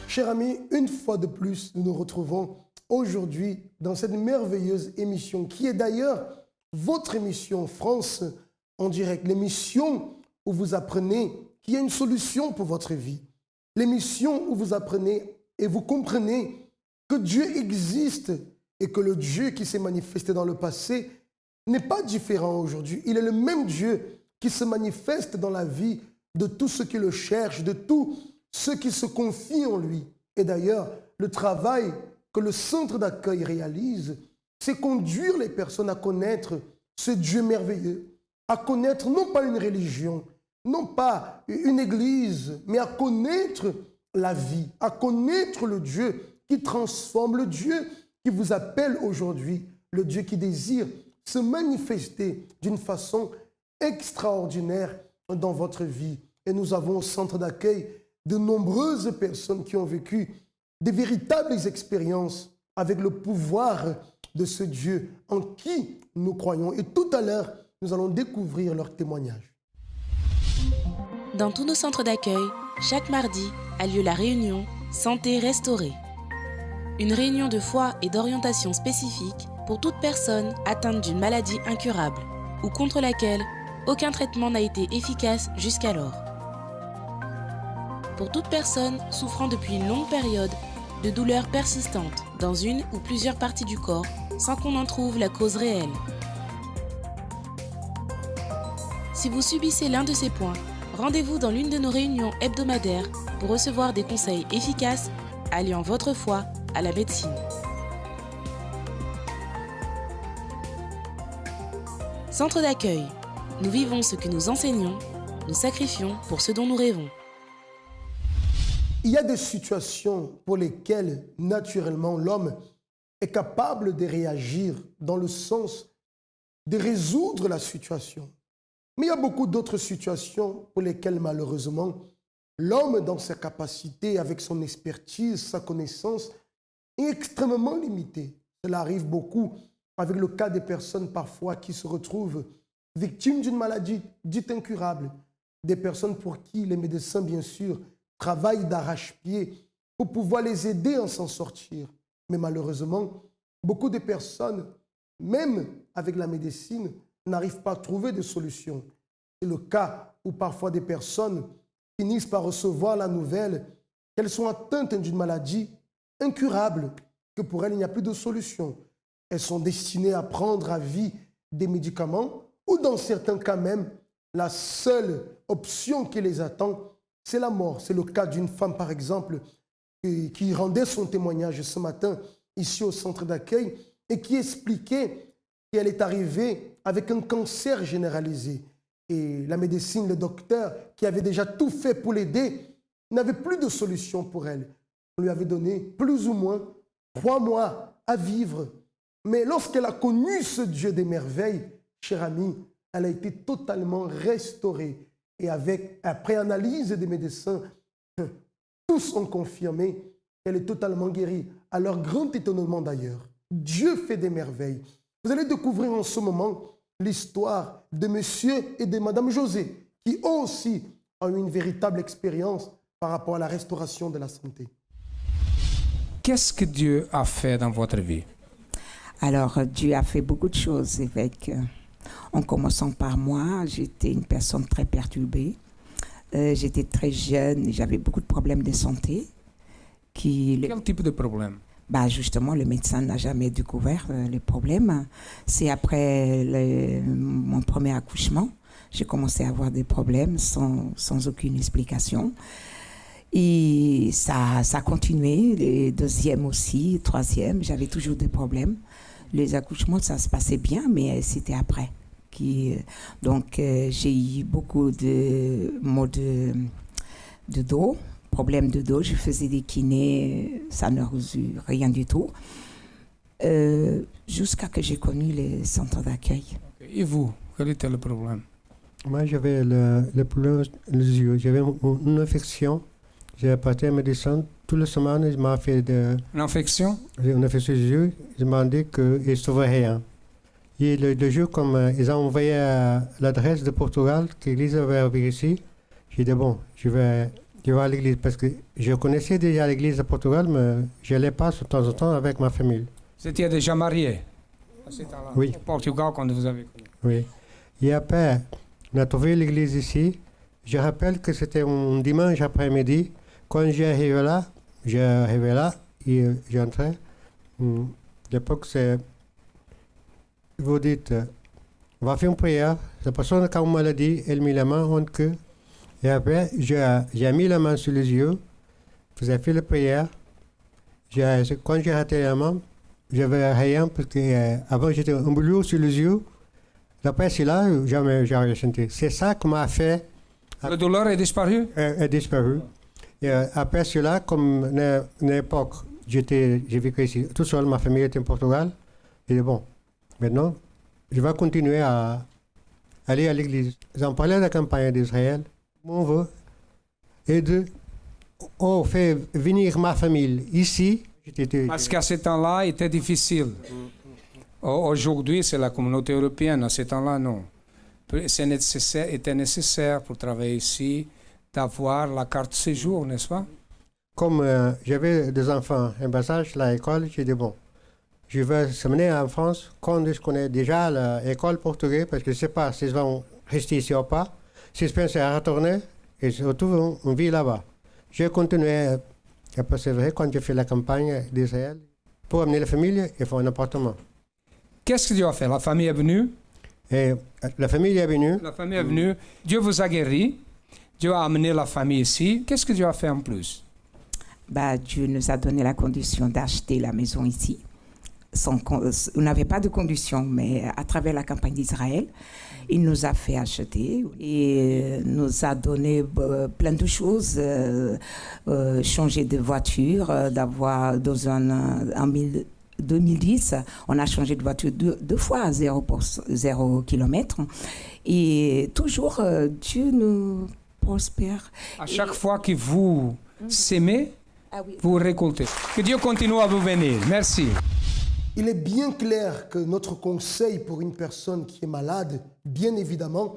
Chers amis, une fois de plus, nous nous retrouvons aujourd'hui dans cette merveilleuse émission qui est d'ailleurs votre émission France en direct, l'émission où vous apprenez qu'il y a une solution pour votre vie, l'émission où vous apprenez et vous comprenez que Dieu existe et que le Dieu qui s'est manifesté dans le passé n'est pas différent aujourd'hui. Il est le même Dieu qui se manifeste dans la vie de tous ceux qui le cherchent, de tous ceux qui se confient en lui. Et d'ailleurs, le travail que le centre d'accueil réalise, c'est conduire les personnes à connaître ce Dieu merveilleux, à connaître non pas une religion, non pas une église, mais à connaître la vie, à connaître le Dieu qui transforme, le Dieu qui vous appelle aujourd'hui, le Dieu qui désire se manifester d'une façon extraordinaire dans votre vie. Et nous avons au centre d'accueil de nombreuses personnes qui ont vécu des véritables expériences avec le pouvoir de ce Dieu en qui nous croyons. Et tout à l'heure, nous allons découvrir leurs témoignages. Dans tous nos centres d'accueil, chaque mardi a lieu la réunion Santé restaurée. Une réunion de foi et d'orientation spécifique pour toute personne atteinte d'une maladie incurable ou contre laquelle aucun traitement n'a été efficace jusqu'alors. Pour toute personne souffrant depuis une longue période de douleurs persistantes dans une ou plusieurs parties du corps sans qu'on en trouve la cause réelle. Si vous subissez l'un de ces points, rendez-vous dans l'une de nos réunions hebdomadaires pour recevoir des conseils efficaces alliant votre foi à la médecine. Centre d'accueil. Nous vivons ce que nous enseignons, nous sacrifions pour ce dont nous rêvons. Il y a des situations pour lesquelles, naturellement, l'homme est capable de réagir dans le sens de résoudre la situation. Mais il y a beaucoup d'autres situations pour lesquelles, malheureusement, l'homme, dans ses capacités, avec son expertise, sa connaissance, est extrêmement limité. Cela arrive beaucoup avec le cas des personnes parfois qui se retrouvent victimes d'une maladie dite incurable. Des personnes pour qui les médecins, bien sûr, travaillent d'arrache-pied pour pouvoir les aider à s'en sortir. Mais malheureusement, beaucoup de personnes, même avec la médecine, n'arrivent pas à trouver de solution. C'est le cas où parfois des personnes finissent par recevoir la nouvelle qu'elles sont atteintes d'une maladie incurable, que pour elles, il n'y a plus de solution. Elles sont destinées à prendre à vie des médicaments ou dans certains cas même, la seule option qui les attend, c'est la mort. C'est le cas d'une femme, par exemple, qui rendait son témoignage ce matin ici au centre d'accueil et qui expliquait qu'elle est arrivée avec un cancer généralisé. Et la médecine, le docteur, qui avait déjà tout fait pour l'aider, n'avait plus de solution pour elle. On lui avait donné plus ou moins 3 mois à vivre. Mais lorsqu'elle a connu ce Dieu des merveilles, cher ami, elle a été totalement restaurée. Et après analyse des médecins, tous ont confirmé qu'elle est totalement guérie. À leur grand étonnement d'ailleurs, Dieu fait des merveilles. Vous allez découvrir en ce moment l'histoire de monsieur et de madame José, qui eux aussi ont eu une véritable expérience par rapport à la restauration de la santé. Qu'est-ce que Dieu a fait dans votre vie? Alors, Dieu a fait beaucoup de choses en commençant par moi. J'étais une personne très perturbée. J'étais très jeune, j'avais beaucoup de problèmes de santé. Quel type de problème? Justement, le médecin n'a jamais découvert les problèmes. C'est après mon premier accouchement, j'ai commencé à avoir des problèmes sans aucune explication. Et ça a continué, les deuxième aussi, troisième, j'avais toujours des problèmes. Les accouchements, ça se passait bien, mais c'était après. Donc, j'ai eu beaucoup de maux de dos, problèmes de dos. Je faisais des kinés, ça ne résout rien du tout. Jusqu'à que j'ai connu les centres d'accueil. Et vous, quel était le problème? Moi, j'avais le problème des yeux. J'avais une infection. J'ai apporté un médecin. Toute la semaine, il m'a fait Une infection? Une infection des yeux. Il m'a dit qu'il ne trouvait rien. Et le jour, comme ils ont envoyé l'adresse de Portugal, qu'ils avaient ici, j'ai dit bon, je vais Je vais à l'église parce que je connaissais déjà l'église de Portugal, mais je n'allais pas de temps en temps avec ma famille. Vous étiez déjà marié à ce temps-là, Oui. au Portugal, quand vous avez connu. Oui. Et après, on a trouvé l'église ici. Je rappelle que c'était un dimanche après-midi. Quand j'arrivais là et j'entrais. L'époque, c'est. Vous dites, on va faire une prière. La personne qui a une maladie, elle met la main en queue. Et après, j'ai mis la main sur les yeux. Vous avez fait la prière. Quand j'ai raté la main, j'avais rien parce que avant j'étais un boulot sur les yeux. Après, c'est là, jamais j'ai rien senti. C'est ça qui m'a fait. La douleur est disparue? Est disparu. Et après cela, comme une époque, j'ai vécu ici tout seul, ma famille était en Portugal. Et bon, maintenant, je vais continuer à aller à l'église. J'en parlais de la campagne d'Israël. On veut aider, on fait venir ma famille ici. Parce qu'à ce temps-là, il était difficile. Aujourd'hui, c'est la communauté européenne. À ce temps-là, non. Était nécessaire pour travailler ici d'avoir la carte de séjour, n'est-ce pas? Comme j'avais des enfants en bas âge à l'école, j'ai dit bon, je vais s'amener en France quand je connais déjà l'école portugaise, parce que je ne sais pas s'ils vont rester ici ou pas. Si je pense à retourner, et surtout on vit là-bas. J'ai continué à persévérer quand j'ai fait la campagne d'Israël. Pour amener la famille, il faut un appartement. Qu'est-ce que Dieu a fait? La famille est venue? Et la famille est venue. La famille est venue. Dieu vous a guéri. Dieu a amené la famille ici. Qu'est-ce que Dieu a fait en plus? Dieu nous a donné la condition d'acheter la maison ici. On n'avait pas de condition, mais à travers la campagne d'Israël, il nous a fait acheter et nous a donné plein de choses, changer de voiture, d'avoir dans en 2010, on a changé de voiture deux fois à 0 km. Et toujours, Dieu nous prospère. À chaque fois que vous s'aimez, vous récoltez. Que Dieu continue à vous bénir. Merci. Il est bien clair que notre conseil pour une personne qui est malade, bien évidemment,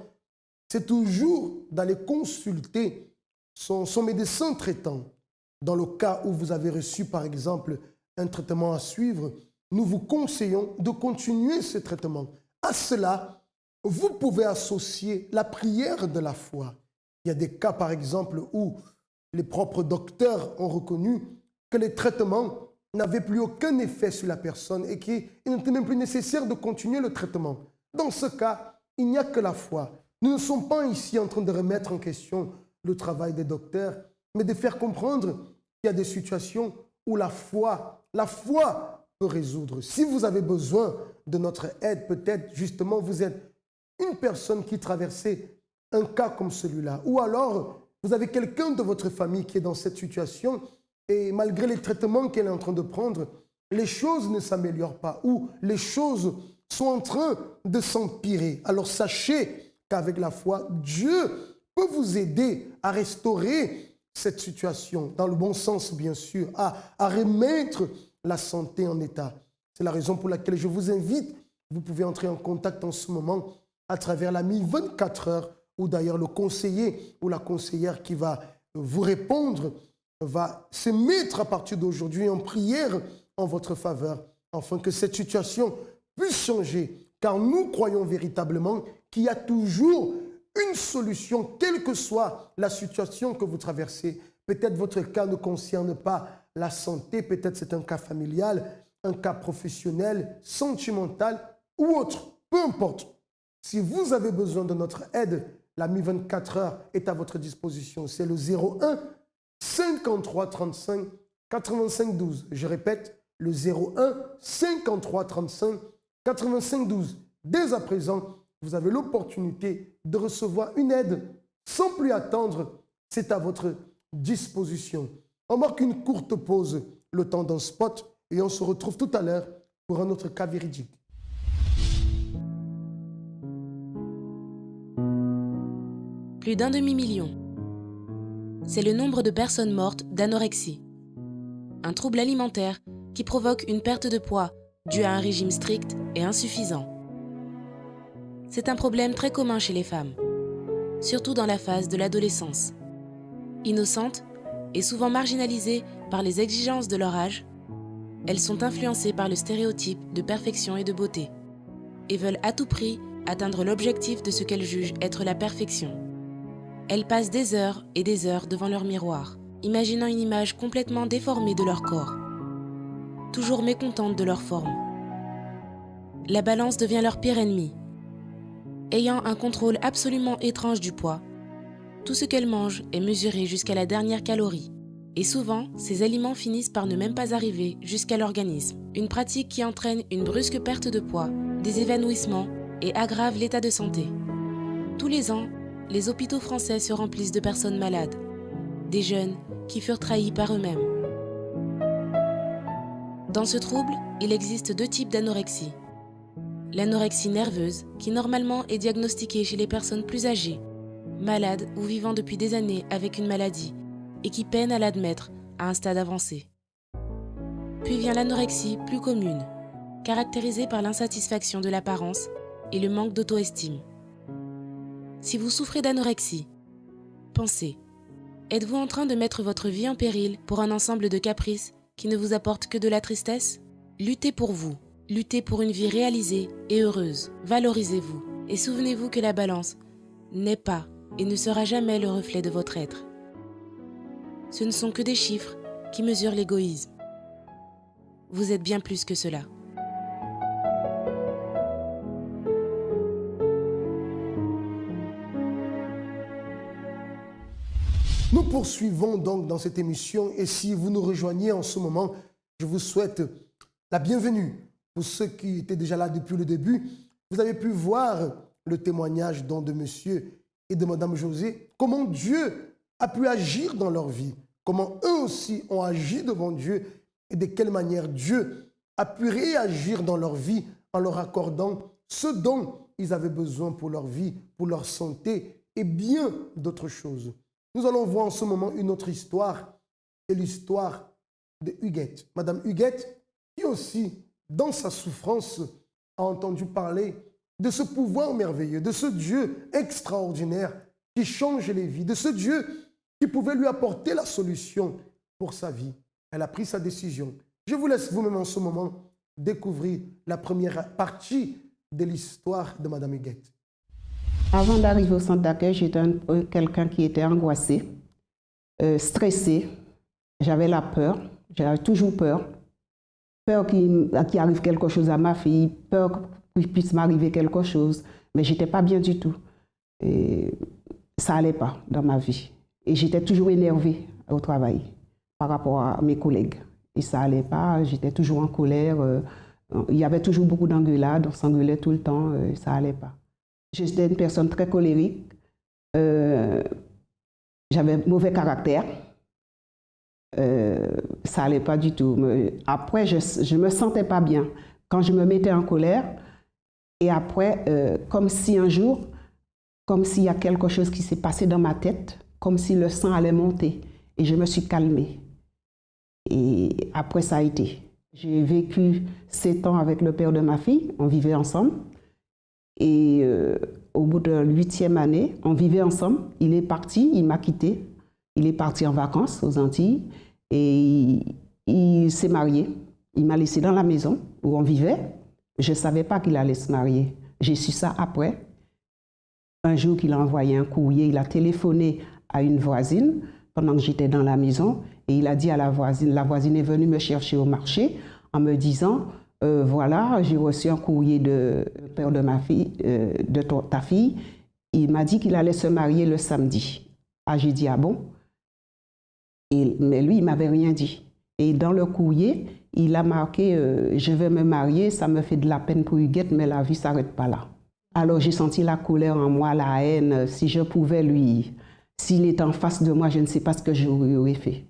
c'est toujours d'aller consulter son médecin traitant. Dans le cas où vous avez reçu, par exemple, un traitement à suivre, nous vous conseillons de continuer ce traitement. À cela, vous pouvez associer la prière de la foi. Il y a des cas, par exemple, où les propres docteurs ont reconnu que les traitements n'avaient plus aucun effet sur la personne et qu'il n'était même plus nécessaire de continuer le traitement. Dans ce cas, il n'y a que la foi. Nous ne sommes pas ici en train de remettre en question le travail des docteurs, mais de faire comprendre qu'il y a des situations où la foi peut résoudre. Si vous avez besoin de notre aide, peut-être justement vous êtes une personne qui traversait un cas comme celui-là, ou alors vous avez quelqu'un de votre famille qui est dans cette situation et malgré les traitements qu'elle est en train de prendre, les choses ne s'améliorent pas ou les choses sont en train de s'empirer. Alors sachez qu'avec la foi, Dieu peut vous aider à restaurer cette situation, dans le bon sens bien sûr, à remettre la santé en état. C'est la raison pour laquelle je vous invite, vous pouvez entrer en contact en ce moment à travers l'ami 24 heures, ou d'ailleurs le conseiller ou la conseillère qui va vous répondre, va se mettre à partir d'aujourd'hui en prière en votre faveur, afin que cette situation puisse changer. Car nous croyons véritablement qu'il y a toujours une solution, quelle que soit la situation que vous traversez. Peut-être votre cas ne concerne pas la santé, peut-être c'est un cas familial, un cas professionnel, sentimental ou autre, peu importe. Si vous avez besoin de notre aide, l'ami 24 heures est à votre disposition. C'est le 01 53 35 85 12. Je répète, le 01 53 35 85 12. Dès à présent, vous avez l'opportunité de recevoir une aide sans plus attendre. C'est à votre disposition. On marque une courte pause, le temps d'un spot, et on se retrouve tout à l'heure pour un autre cas véridique. Plus d'1 demi-million. C'est le nombre de personnes mortes d'anorexie, un trouble alimentaire qui provoque une perte de poids due à un régime strict et insuffisant. C'est un problème très commun chez les femmes, surtout dans la phase de l'adolescence. Innocentes et souvent marginalisées par les exigences de leur âge, elles sont influencées par le stéréotype de perfection et de beauté et veulent à tout prix atteindre l'objectif de ce qu'elles jugent être la perfection. Elles passent des heures et des heures devant leur miroir, imaginant une image complètement déformée de leur corps, toujours mécontentes de leur forme. La balance devient leur pire ennemi. Ayant un contrôle absolument étrange du poids, tout ce qu'elles mangent est mesuré jusqu'à la dernière calorie. Et souvent, ces aliments finissent par ne même pas arriver jusqu'à l'organisme. Une pratique qui entraîne une brusque perte de poids, des évanouissements et aggrave l'état de santé. Tous les ans, les hôpitaux français se remplissent de personnes malades, des jeunes qui furent trahis par eux-mêmes. Dans ce trouble, il existe 2 types d'anorexie. L'anorexie nerveuse, qui normalement est diagnostiquée chez les personnes plus âgées, malades ou vivant depuis des années avec une maladie, et qui peinent à l'admettre à un stade avancé. Puis vient l'anorexie plus commune, caractérisée par l'insatisfaction de l'apparence et le manque d'auto-estime. Si vous souffrez d'anorexie, pensez, êtes-vous en train de mettre votre vie en péril pour un ensemble de caprices qui ne vous apportent que de la tristesse? Luttez pour vous, luttez pour une vie réalisée et heureuse, valorisez-vous et souvenez-vous que la balance n'est pas et ne sera jamais le reflet de votre être. Ce ne sont que des chiffres qui mesurent l'égoïsme. Vous êtes bien plus que cela. Nous poursuivons donc dans cette émission et si vous nous rejoignez en ce moment, je vous souhaite la bienvenue. Pour ceux qui étaient déjà là depuis le début, vous avez pu voir le témoignage donc de monsieur et de madame José, comment Dieu a pu agir dans leur vie, comment eux aussi ont agi devant Dieu et de quelle manière Dieu a pu réagir dans leur vie en leur accordant ce dont ils avaient besoin pour leur vie, pour leur santé et bien d'autres choses. Nous allons voir en ce moment une autre histoire, c'est l'histoire de Huguette. Madame Huguette, qui aussi, dans sa souffrance, a entendu parler de ce pouvoir merveilleux, de ce Dieu extraordinaire qui change les vies, de ce Dieu qui pouvait lui apporter la solution pour sa vie. Elle a pris sa décision. Je vous laisse vous-même en ce moment découvrir la première partie de l'histoire de Madame Huguette. Avant d'arriver au centre d'accueil, j'étais quelqu'un qui était angoissé, stressé. J'avais la peur, j'avais toujours peur. Peur qu'il arrive quelque chose à ma fille, peur qu'il puisse m'arriver quelque chose. Mais je n'étais pas bien du tout. Et ça n'allait pas dans ma vie. Et j'étais toujours énervée au travail par rapport à mes collègues. Et ça n'allait pas, j'étais toujours en colère. Il y avait toujours beaucoup d'engueulades, on s'engueulait tout le temps, ça n'allait pas. J'étais une personne très colérique. J'avais mauvais caractère. Ça n'allait pas du tout. Après, je ne me sentais pas bien. Quand je me mettais en colère, et après, comme si un jour, comme s'il y a quelque chose qui s'est passé dans ma tête, comme si le sang allait monter. Et je me suis calmée. Et après, ça a été. J'ai vécu 7 ans avec le père de ma fille. On vivait ensemble. Et au bout de la 8e année, on vivait ensemble. Il est parti, il m'a quitté. Il est parti en vacances aux Antilles. Et il s'est marié. Il m'a laissé dans la maison où on vivait. Je ne savais pas qu'il allait se marier. J'ai su ça après. Un jour qu'il a envoyé un courrier, il a téléphoné à une voisine pendant que j'étais dans la maison et il a dit à la voisine est venue me chercher au marché en me disant voilà, j'ai reçu un courrier de père de ma fille, de ta fille. Il m'a dit qu'il allait se marier le samedi. Ah, j'ai dit ah bon? Mais lui, il ne m'avait rien dit. Et dans le courrier, il a marqué je vais me marier, ça me fait de la peine pour Huguette, mais la vie ne s'arrête pas là. Alors j'ai senti la colère en moi, la haine. Si je pouvais lui, s'il était en face de moi, je ne sais pas ce que j'aurais fait.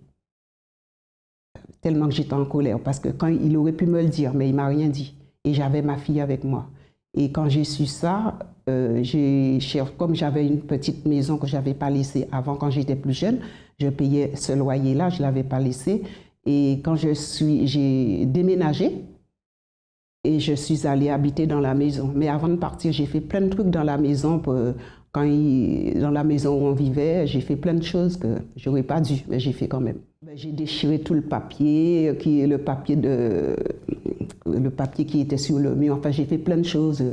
Tellement que j'étais en colère, parce que quand il aurait pu me le dire, mais il ne m'a rien dit. Et j'avais ma fille avec moi. Et quand j'ai su ça, comme j'avais une petite maison que je n'avais pas laissée avant, quand j'étais plus jeune, je payais ce loyer-là, je ne l'avais pas laissé. Et quand j'ai déménagé, et je suis allée habiter dans la maison. Mais avant de partir, j'ai fait plein de trucs dans la maison Dans la maison où on vivait, j'ai fait plein de choses que je n'aurais pas dû, mais j'ai fait quand même. J'ai déchiré tout le papier, le papier qui était sur le mur. Enfin, j'ai fait plein de choses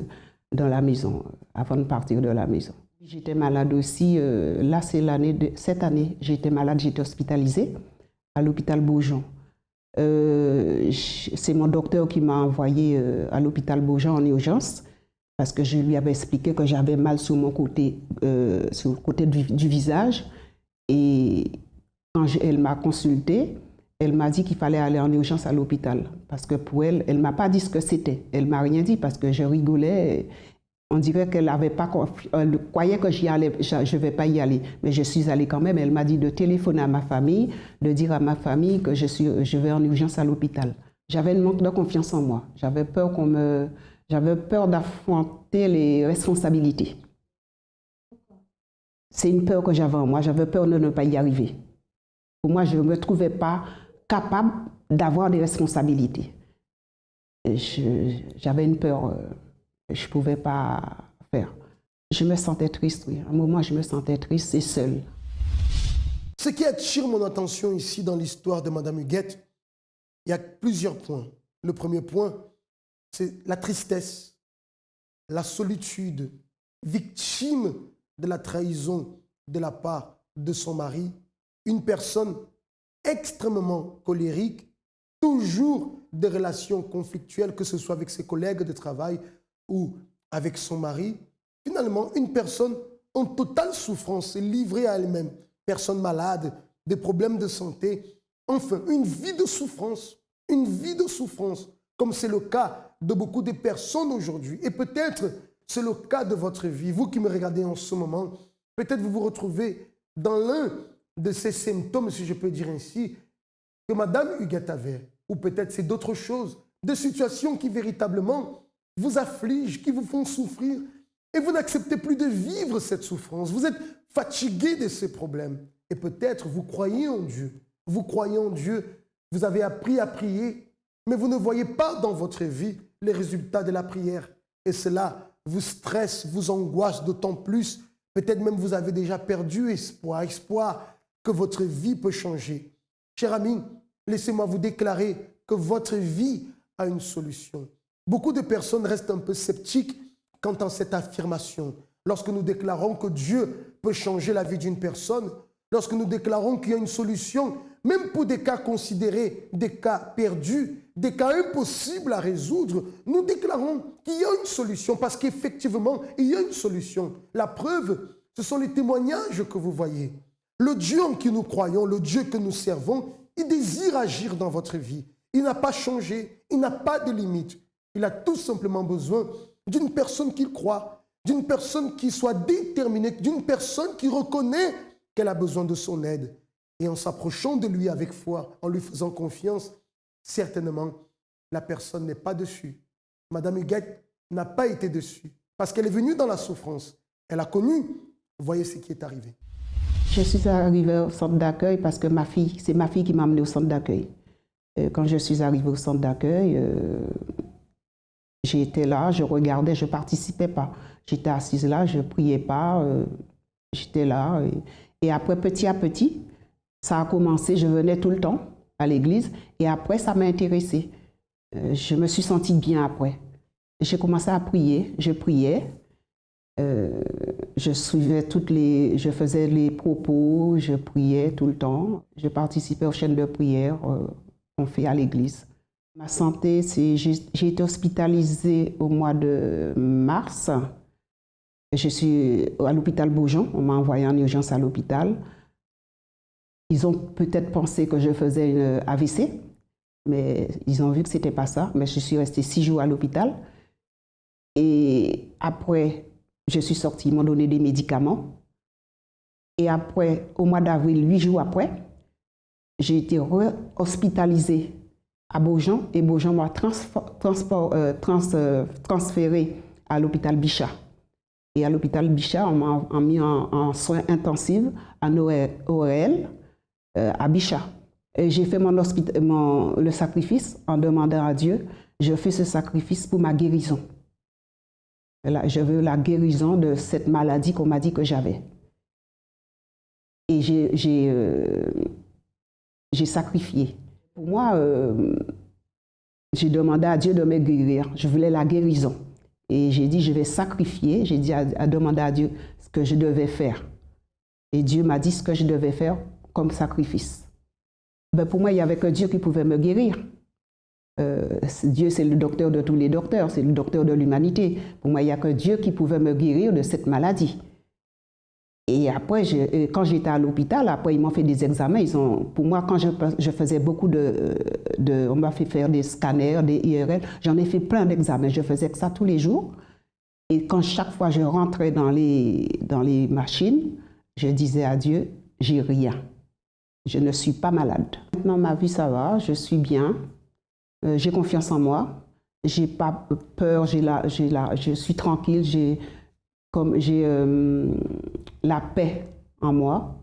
dans la maison, avant de partir de la maison. J'étais malade aussi. Là, c'est cette année, j'étais malade, j'étais hospitalisée à l'hôpital Beaujon. C'est mon docteur qui m'a envoyé à l'hôpital Beaujon en urgence parce que je lui avais expliqué que j'avais mal sur le côté du visage. Et quand elle m'a consultée, elle m'a dit qu'il fallait aller en urgence à l'hôpital. Parce que pour elle, elle ne m'a pas dit ce que c'était. Elle ne m'a rien dit parce que je rigolais. On dirait qu'elle croyait que j'y allais, je ne vais pas y aller. Mais je suis allée quand même. Elle m'a dit de téléphoner à ma famille, de dire à ma famille que je vais en urgence à l'hôpital. J'avais un manque de confiance en moi. J'avais peur d'affronter les responsabilités. C'est une peur que j'avais en moi. J'avais peur de ne pas y arriver. Pour moi, je ne me trouvais pas capable d'avoir des responsabilités. J'avais une peur que je ne pouvais pas faire. Je me sentais triste, oui. À un moment, je me sentais triste et seule. Ce qui attire mon attention ici dans l'histoire de Mme Huguette, il y a plusieurs points. Le premier point, c'est la tristesse, la solitude, victime de la trahison de la part de son mari, une personne extrêmement colérique, toujours des relations conflictuelles, que ce soit avec ses collègues de travail ou avec son mari. Finalement, une personne en totale souffrance, livrée à elle-même, personne malade, des problèmes de santé, enfin, une vie de souffrance, comme c'est le cas de beaucoup de personnes aujourd'hui. Et peut-être c'est le cas de votre vie. Vous qui me regardez en ce moment, peut-être vous vous retrouvez dans l'un de ces symptômes, si je peux dire ainsi, que Mme Huguette avait. Ou peut-être c'est d'autres choses, des situations qui véritablement vous affligent, qui vous font souffrir. Et vous n'acceptez plus de vivre cette souffrance. Vous êtes fatigué de ces problèmes. Et peut-être vous croyez en Dieu. Vous croyez en Dieu. Vous avez appris à prier, mais vous ne voyez pas dans votre vie les résultats de la prière. Et cela vous stresse, vous angoisse d'autant plus. Peut-être même vous avez déjà perdu espoir que votre vie peut changer. Cher ami, laissez-moi vous déclarer que votre vie a une solution. Beaucoup de personnes restent un peu sceptiques quant à cette affirmation. Lorsque nous déclarons que Dieu peut changer la vie d'une personne, lorsque nous déclarons qu'il y a une solution, même pour des cas considérés, des cas perdus, des cas impossibles à résoudre, nous déclarons qu'il y a une solution parce qu'effectivement, il y a une solution. La preuve, ce sont les témoignages que vous voyez. Le Dieu en qui nous croyons, le Dieu que nous servons, il désire agir dans votre vie. Il n'a pas changé, il n'a pas de limite. Il a tout simplement besoin d'une personne qu'il croit, d'une personne qui soit déterminée, d'une personne qui reconnaît qu'elle a besoin de son aide. Et en s'approchant de lui avec foi, en lui faisant confiance, certainement, la personne n'est pas dessus. Mme Huguette n'a pas été dessus parce qu'elle est venue dans la souffrance. Elle a connu. Voyez ce qui est arrivé. Je suis arrivée au centre d'accueil parce que c'est ma fille qui m'a amenée au centre d'accueil. Quand je suis arrivée au centre d'accueil, j'étais là, je regardais, je ne participais pas. J'étais assise là, je ne priais pas, j'étais là. Et après, petit à petit, ça a commencé, je venais tout le temps à l'église et après, ça m'a intéressée. Je me suis sentie bien après. J'ai commencé à prier, je priais. Je faisais les propos, je priais tout le temps. Je participais aux chaînes de prière qu'on fait à l'église. Ma santé, j'ai été hospitalisée au mois de mars. Je suis à l'hôpital Beaujon, on m'a envoyé en urgence à l'hôpital. Ils ont peut-être pensé que je faisais une AVC, mais ils ont vu que ce n'était pas ça. Mais je suis restée 6 jours à l'hôpital. Et après, je suis sortie, ils m'ont donné des médicaments. Et après, au mois d'avril, 8 jours après, j'ai été hospitalisée à Beaujon et Beaujon m'a transférée à l'hôpital Bichat. Et à l'hôpital Bichat, on m'a mis en soins intensifs, en ORL, à Bichat. Et j'ai fait le sacrifice en demandant à Dieu, je fais ce sacrifice pour ma guérison. Je veux la guérison de cette maladie qu'on m'a dit que j'avais. Et j'ai sacrifié. Pour moi, j'ai demandé à Dieu de me guérir. Je voulais la guérison. Et j'ai dit, je vais sacrifier. J'ai dit à demander à Dieu ce que je devais faire. Et Dieu m'a dit ce que je devais faire comme sacrifice. Ben pour moi, il n'y avait que Dieu qui pouvait me guérir. Dieu, c'est le docteur de tous les docteurs, c'est le docteur de l'humanité. Pour moi, il n'y a que Dieu qui pouvait me guérir de cette maladie. Et après, quand j'étais à l'hôpital, après, ils m'ont fait des examens. Pour moi, quand je faisais beaucoup on m'a fait faire des scanners, des IRL, j'en ai fait plein d'examens. Je faisais ça tous les jours. Et quand chaque fois je rentrais dans les machines, je disais à Dieu, j'ai rien. Je ne suis pas malade. Maintenant, ma vie, ça va, je suis bien. J'ai confiance en moi. J'ai pas peur, je suis tranquille. J'ai la paix en moi.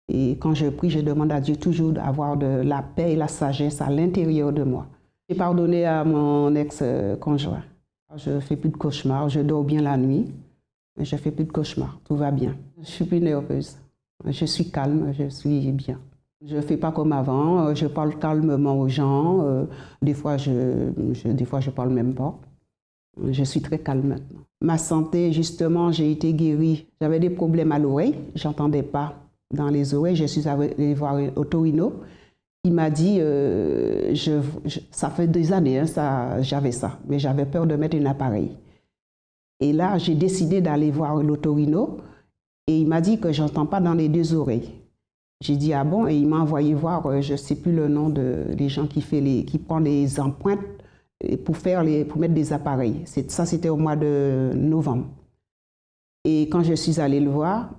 Et quand je prie, je demande à Dieu toujours d'avoir de la paix et la sagesse à l'intérieur de moi. J'ai pardonné à mon ex-conjoint. Je ne fais plus de cauchemars, je dors bien la nuit. Je ne fais plus de cauchemars, tout va bien. Je ne suis plus nerveuse. Je suis calme, je suis bien. Je ne fais pas comme avant, je parle calmement aux gens. Des fois, je parle même pas. Je suis très calme maintenant. Ma santé, justement, j'ai été guérie. J'avais des problèmes à l'oreille, j'entendais pas dans les oreilles. Je suis allée voir un otorino. Il m'a dit, ça fait des années, hein, j'avais ça, mais j'avais peur de mettre un appareil. Et là, j'ai décidé d'aller voir l'otorino et il m'a dit que j'entends pas dans les deux oreilles. J'ai dit, ah bon? Et il m'a envoyé voir, je ne sais plus le nom des gens qui prennent les empreintes pour mettre des appareils. Ça, c'était au mois de novembre. Et quand je suis allée le voir,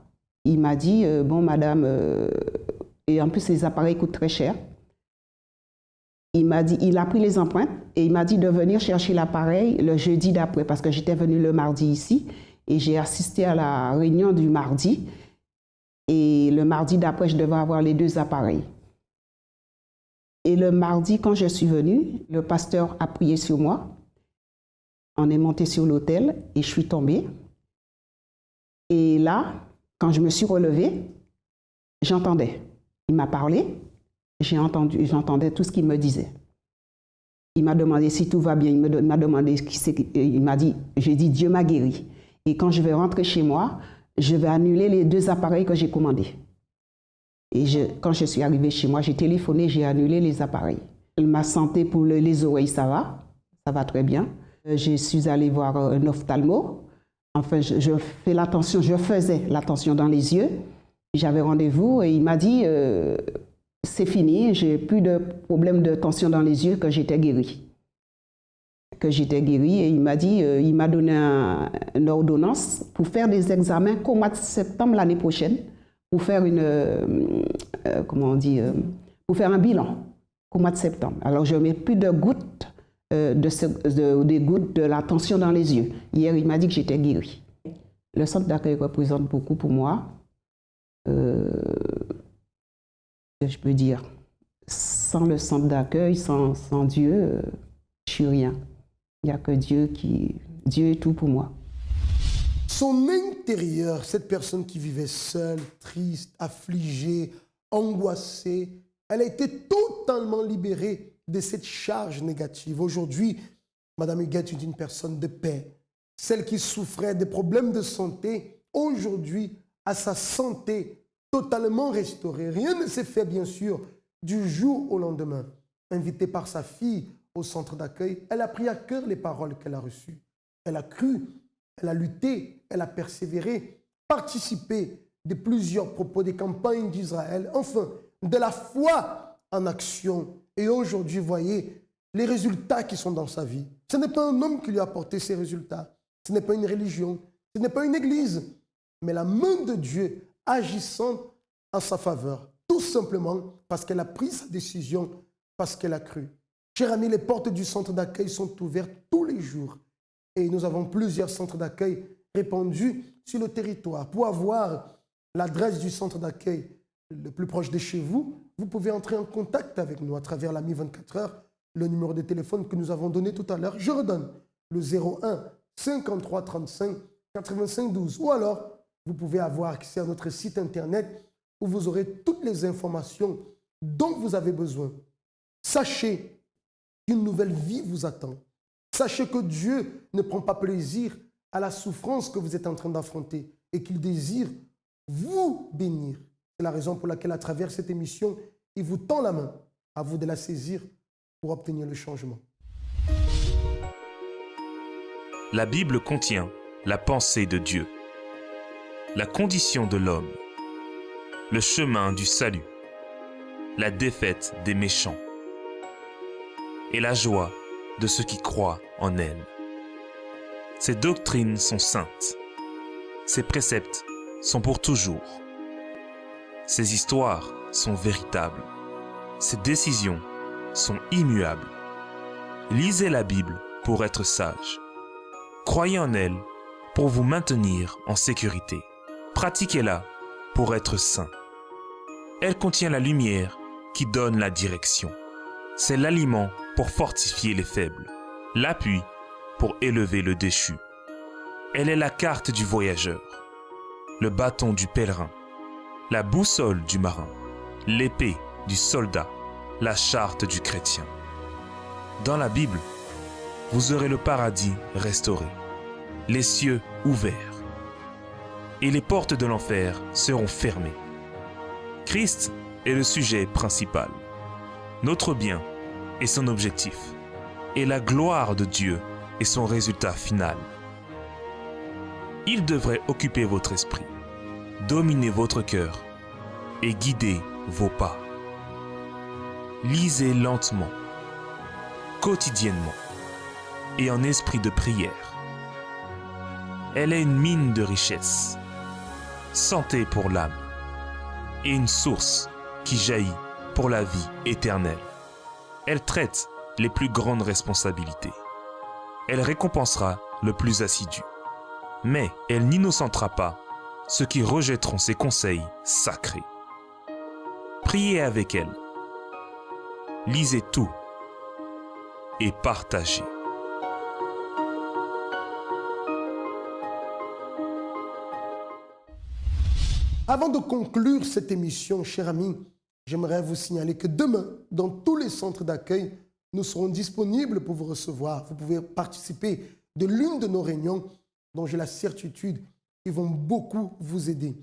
il m'a dit, bon, madame, et en plus, les appareils coûtent très cher. Il a pris les empreintes et il m'a dit de venir chercher l'appareil le jeudi d'après, parce que j'étais venue le mardi ici et j'ai assisté à la réunion du mardi. Et le mardi d'après, je devais avoir les deux appareils. Et le mardi, quand je suis venue, le pasteur a prié sur moi. On est monté sur l'autel et je suis tombée. Et là, quand je me suis relevée, j'entendais. Il m'a parlé, j'entendais tout ce qu'il me disait. Il m'a demandé si tout va bien, il m'a demandé qui c'est, il m'a dit, j'ai dit Dieu m'a guéri. Et quand je vais rentrer chez moi, je vais annuler les deux appareils que j'ai commandés. Et quand je suis arrivée chez moi, j'ai téléphoné, j'ai annulé les appareils. Ma santé pour les oreilles, ça va très bien. Je suis allée voir un ophtalmo. Enfin, je faisais l'attention dans les yeux. J'avais rendez-vous et il m'a dit, c'est fini, j'ai plus de problème de tension dans les yeux, que j'étais guérie. Et il m'a dit, il m'a donné une ordonnance pour faire des examens qu'au mois de septembre l'année prochaine, pour faire pour faire un bilan au mois de septembre. Alors je mets plus de gouttes, des gouttes de la tension dans les yeux. Hier, il m'a dit que j'étais guérie. Le centre d'accueil représente beaucoup pour moi. Je peux dire, sans le centre d'accueil, sans Dieu, je suis rien. Il n'y a que Dieu est tout pour moi. Son intérieur, cette personne qui vivait seule, triste, affligée, angoissée, elle a été totalement libérée de cette charge négative. Aujourd'hui, Madame Huguette est une personne de paix. Celle qui souffrait des problèmes de santé, aujourd'hui, a sa santé totalement restaurée. Rien ne s'est fait, bien sûr, du jour au lendemain. Invitée par sa fille au centre d'accueil, elle a pris à cœur les paroles qu'elle a reçues. Elle a cru, elle a lutté, elle a persévéré, participé de plusieurs propos des campagnes d'Israël, enfin, de la foi en action. Et aujourd'hui, voyez les résultats qui sont dans sa vie. Ce n'est pas un homme qui lui a apporté ces résultats. Ce n'est pas une religion, ce n'est pas une église, mais la main de Dieu agissant en sa faveur, tout simplement parce qu'elle a pris sa décision, parce qu'elle a cru. Chers amis, les portes du centre d'accueil sont ouvertes tous les jours et nous avons plusieurs centres d'accueil répandus sur le territoire. Pour avoir l'adresse du centre d'accueil le plus proche de chez vous, vous pouvez entrer en contact avec nous à travers l'AMI 24 heures, le numéro de téléphone que nous avons donné tout à l'heure. Je redonne le 01 53 35 85 12. Ou alors, vous pouvez avoir accès à notre site internet où vous aurez toutes les informations dont vous avez besoin. Sachez qu'une nouvelle vie vous attend. Sachez que Dieu ne prend pas plaisir à la souffrance que vous êtes en train d'affronter et qu'il désire vous bénir. C'est la raison pour laquelle, à travers cette émission, il vous tend la main. À vous de la saisir pour obtenir le changement. La Bible contient la pensée de Dieu, la condition de l'homme, le chemin du salut, la défaite des méchants et la joie de ceux qui croient en elle. Ces doctrines sont saintes. Ces préceptes sont pour toujours. Ces histoires sont véritables. Ces décisions sont immuables. Lisez la Bible pour être sage. Croyez en elle pour vous maintenir en sécurité. Pratiquez-la pour être saint. Elle contient la lumière qui donne la direction. C'est l'aliment pour fortifier les faibles, l'appui pour élever le déchu. Elle est la carte du voyageur, le bâton du pèlerin, la boussole du marin, l'épée du soldat, la charte du chrétien. Dans la Bible, vous aurez le paradis restauré, les cieux ouverts, et les portes de l'enfer seront fermées. Christ est le sujet principal, notre bien est son objectif, et la gloire de Dieu est son résultat final. Il devrait occuper votre esprit, dominer votre cœur et guider vos pas. Lisez lentement, quotidiennement et en esprit de prière. Elle est une mine de richesse, santé pour l'âme et une source qui jaillit pour la vie éternelle. Elle traite les plus grandes responsabilités. Elle récompensera le plus assidu. Mais elle n'innocentera pas ceux qui rejetteront ses conseils sacrés. Priez avec elle. Lisez tout et partagez. Avant de conclure cette émission, chers amis, j'aimerais vous signaler que demain, dans tous les centres d'accueil, nous serons disponibles pour vous recevoir. Vous pouvez participer de l'une de nos réunions dont j'ai la certitude qu'ils vont beaucoup vous aider.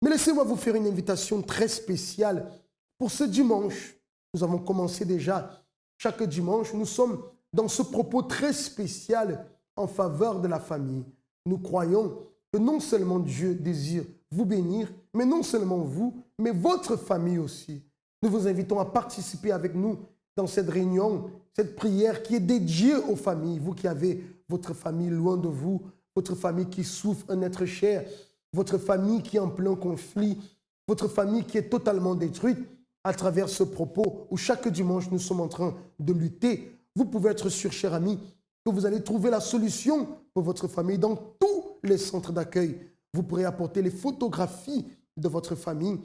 Mais laissez-moi vous faire une invitation très spéciale pour ce dimanche. Nous avons commencé déjà chaque dimanche. Nous sommes dans ce propos très spécial en faveur de la famille. Nous croyons que non seulement Dieu désire vous bénir, mais non seulement vous, mais votre famille aussi. Nous vous invitons à participer avec nous dans cette réunion, cette prière qui est dédiée aux familles. Vous qui avez votre famille loin de vous, votre famille qui souffre un être cher, votre famille qui est en plein conflit, votre famille qui est totalement détruite, à travers ce propos où chaque dimanche nous sommes en train de lutter, vous pouvez être sûr, chers amis, que vous allez trouver la solution pour votre famille dans tous les centres d'accueil. Vous pourrez apporter les photographies de votre famille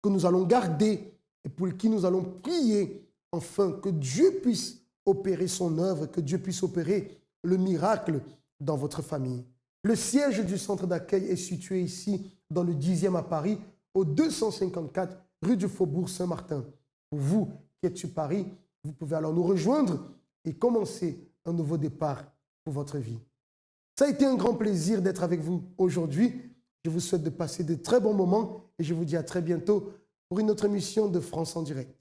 que nous allons garder et pour qui nous allons prier afin que Dieu puisse opérer son œuvre, que Dieu puisse opérer le miracle dans votre famille. Le siège du centre d'accueil est situé ici, dans le 10e à Paris, au 254 rue du Faubourg Saint-Martin. Pour vous qui êtes sur Paris, vous pouvez alors nous rejoindre et commencer un nouveau départ pour votre vie. Ça a été un grand plaisir d'être avec vous aujourd'hui. Je vous souhaite de passer de très bons moments et je vous dis à très bientôt pour une autre émission de France en direct.